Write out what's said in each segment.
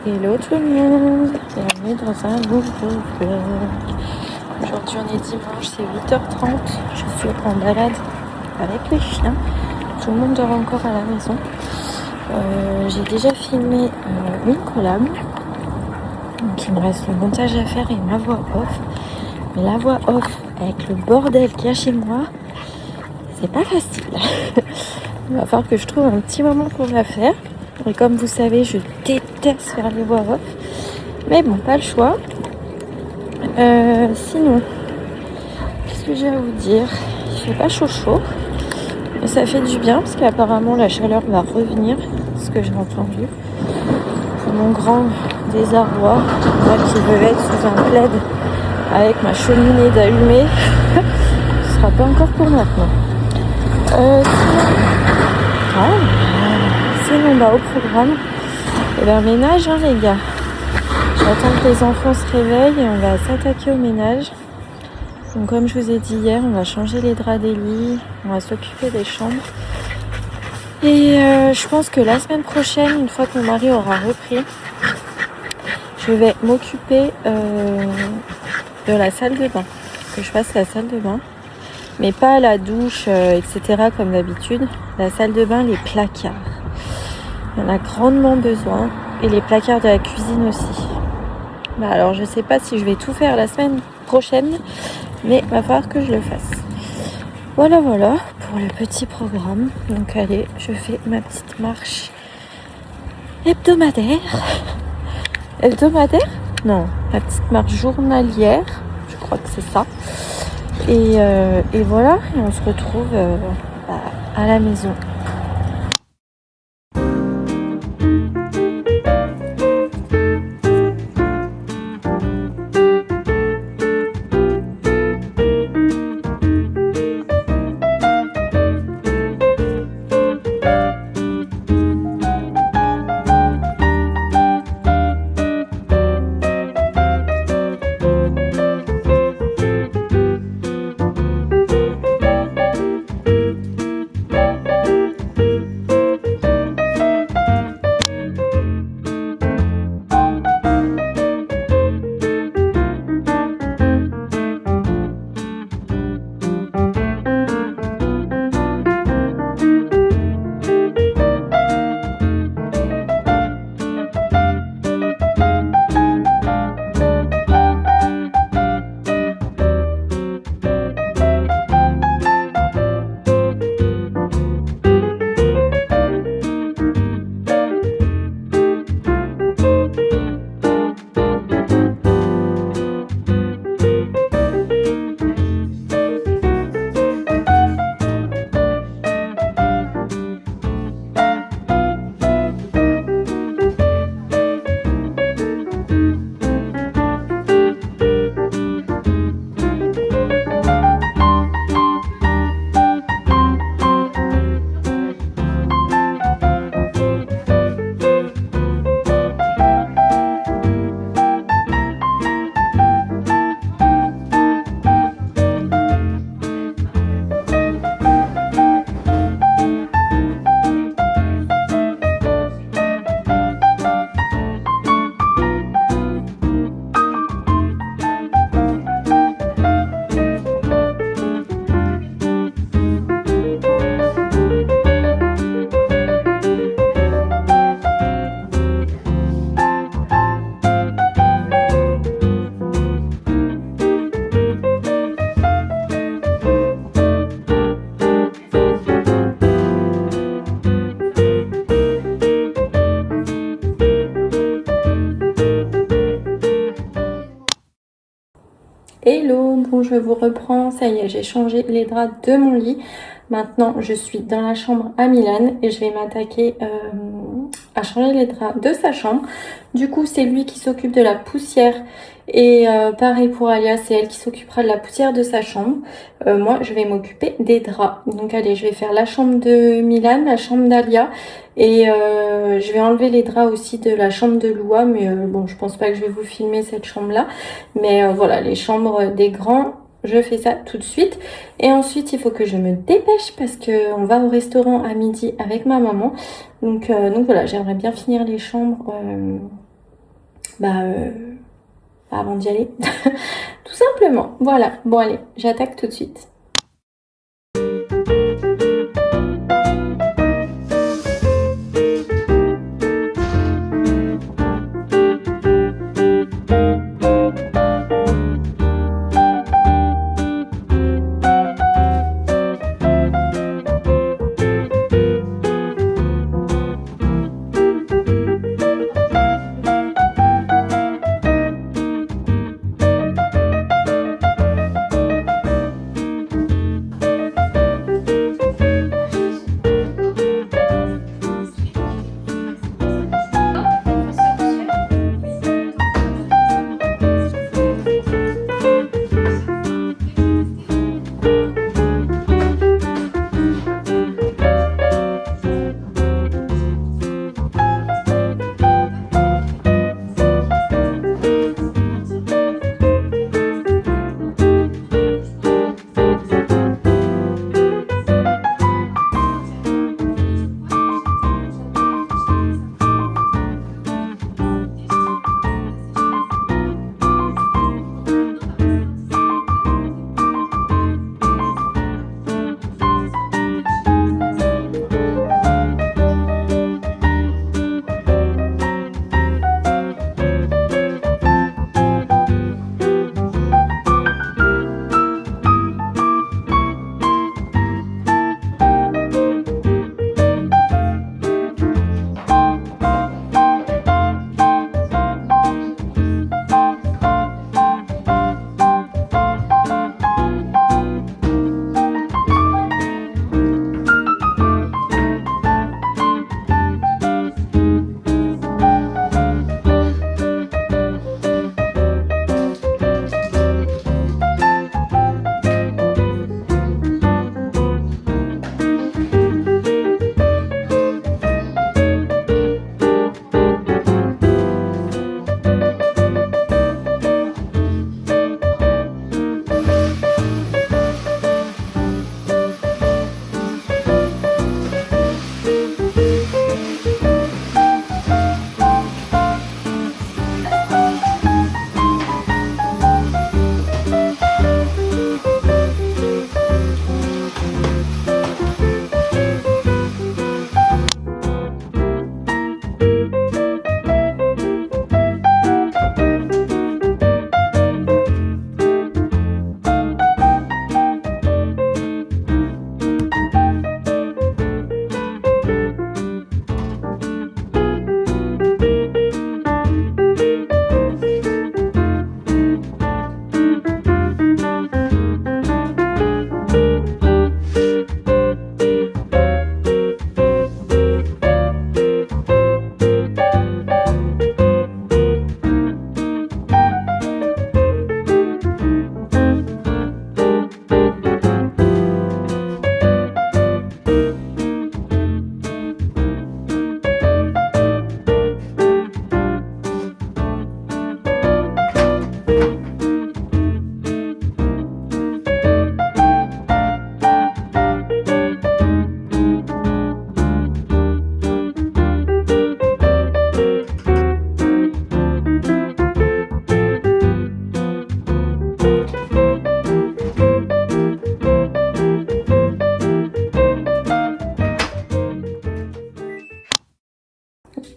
Hello tout le monde, bienvenue dans un nouveau vlog. Aujourd'hui on est dimanche, c'est 8h30, je suis en balade avec les chiens. Tout le monde dort encore à la maison. J'ai déjà filmé une collab, donc il me reste le montage à faire et ma voix off. Mais la voix off avec le bordel qu'il y a chez moi, c'est pas facile. Il va falloir que je trouve un petit moment pour la faire. Et comme vous savez, je déteste faire les voix off. Mais bon, pas le choix. Sinon, qu'est-ce que j'ai à vous dire? Il fait pas chaud chaud. Mais ça fait du bien parce qu'apparemment la chaleur va revenir. Ce que j'ai entendu. Pour mon grand désarroi, moi qui veux être sous un plaid avec ma cheminée d'allumée, ce sera pas encore pour maintenant. Sinon, au programme, ménage, hein, les gars. J'attends que les enfants se réveillent et on va s'attaquer au ménage. Donc, comme je vous ai dit hier, on va changer les draps des lits, on va s'occuper des chambres. Et je pense que la semaine prochaine, une fois que mon mari aura repris, je vais m'occuper de la salle de bain. Que je fasse la salle de bain. Mais pas la douche, etc. comme d'habitude. La salle de bain, les placards. Il y en a grandement besoin. Et les placards de la cuisine aussi. Alors je sais pas si je vais tout faire la semaine prochaine. Mais il va falloir que je le fasse. Voilà pour le petit programme. Donc allez, je fais ma petite marche hebdomadaire. Hebdomadaire? Non, ma petite marche journalière. Je crois que c'est ça. Et voilà, et on se retrouve à la maison. Hello, bon je vous reprends, ça y est, j'ai changé les draps de mon lit. Maintenant je suis dans la chambre à Milan et je vais m'attaquer à changer les draps de sa chambre. Du coup c'est lui qui s'occupe de la poussière et pareil pour Alia, c'est elle qui s'occupera de la poussière de sa chambre. Moi je vais m'occuper des draps. Donc allez, je vais faire la chambre de Milan, la chambre d'Alia. Et je vais enlever les draps aussi de la chambre de Loua, mais bon, je pense pas que je vais vous filmer cette chambre-là. Mais voilà, les chambres des grands, je fais ça tout de suite. Et ensuite, il faut que je me dépêche parce que on va au restaurant à midi avec ma maman. Donc voilà, j'aimerais bien finir les chambres avant d'y aller. Tout simplement. Voilà. Bon allez, j'attaque tout de suite.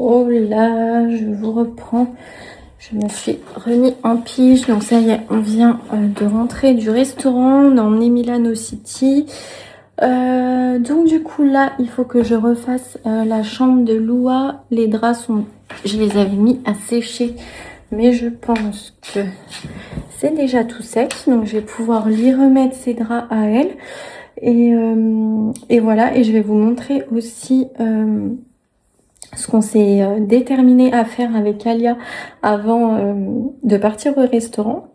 Oh là, je vous reprends. Je me suis remis en pige. Donc ça y est, on vient de rentrer du restaurant. On a emmené Milano City. Donc du coup là, il faut que je refasse la chambre de Loua. Les draps sont... Je les avais mis à sécher. Mais je pense que c'est déjà tout sec. Donc je vais pouvoir lui remettre ses draps à elle. Et voilà. Et je vais vous montrer aussi... ce qu'on s'est déterminé à faire avec Alia avant de partir au restaurant.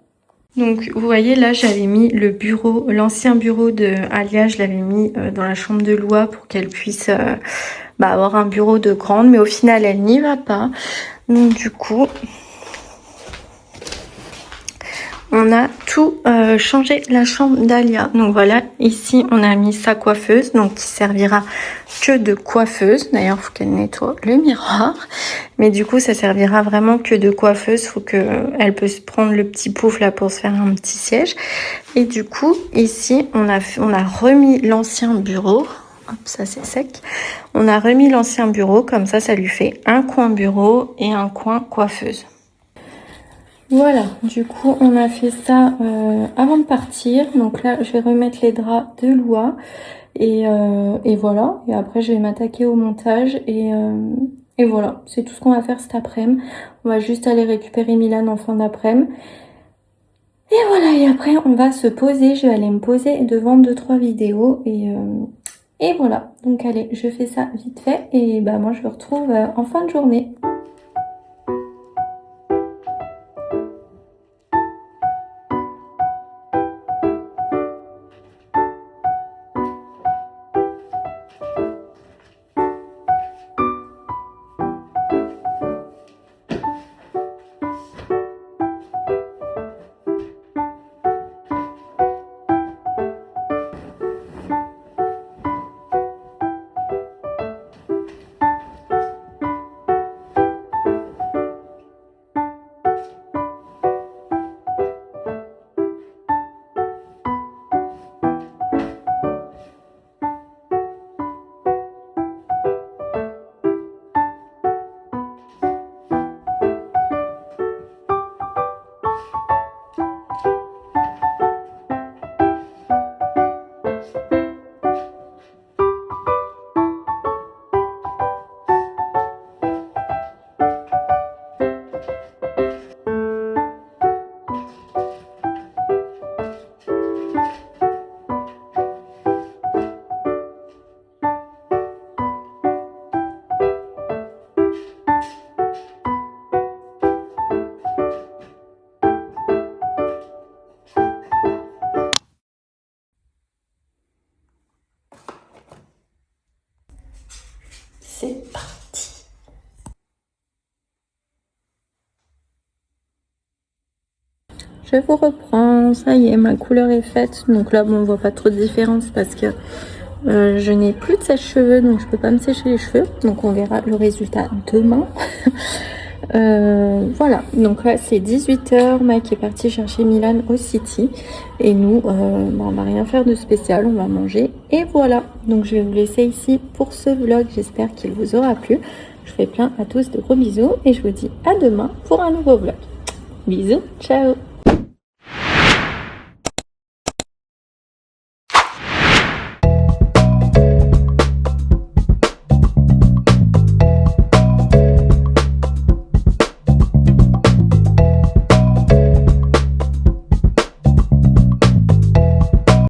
Donc vous voyez là, j'avais mis le bureau, l'ancien bureau de Alia, je l'avais mis dans la chambre de Loua pour qu'elle puisse avoir un bureau de grande, mais au final elle n'y va pas. Donc du coup, on a tout changé la chambre d'Alia. Donc voilà, ici on a mis sa coiffeuse, donc qui servira que de coiffeuse. D'ailleurs, il faut qu'elle nettoie le miroir. Mais du coup, ça servira vraiment que de coiffeuse. Il faut qu'elle puisse prendre le petit pouf là pour se faire un petit siège. Et du coup, ici, on a remis l'ancien bureau. Hop, ça c'est sec. On a remis l'ancien bureau, comme ça lui fait un coin bureau et un coin coiffeuse. Voilà, du coup on a fait ça avant de partir. Donc là je vais remettre les draps de Loua et voilà. Et après je vais m'attaquer au montage et voilà, c'est tout ce qu'on va faire cet après-midi. On va juste aller récupérer Milan en fin d'après-midi. Et voilà, et après on va se poser, je vais aller me poser devant 2-3 vidéos et voilà. Donc allez, je fais ça vite fait et bah moi je vous retrouve en fin de journée. C'est parti. Je vous reprends, ça y est, ma couleur est faite. Donc là, bon, on voit pas trop de différence parce que je n'ai plus de sèche-cheveux, donc je peux pas me sécher les cheveux. Donc on verra le résultat demain. Voilà, donc là c'est 18h, Mike est parti chercher Milan au City et nous on va rien faire de spécial, on va manger et voilà. Donc je vais vous laisser ici pour ce vlog, j'espère qu'il vous aura plu. Je fais plein à tous de gros bisous et je vous dis à demain pour un nouveau vlog. Bisous, ciao.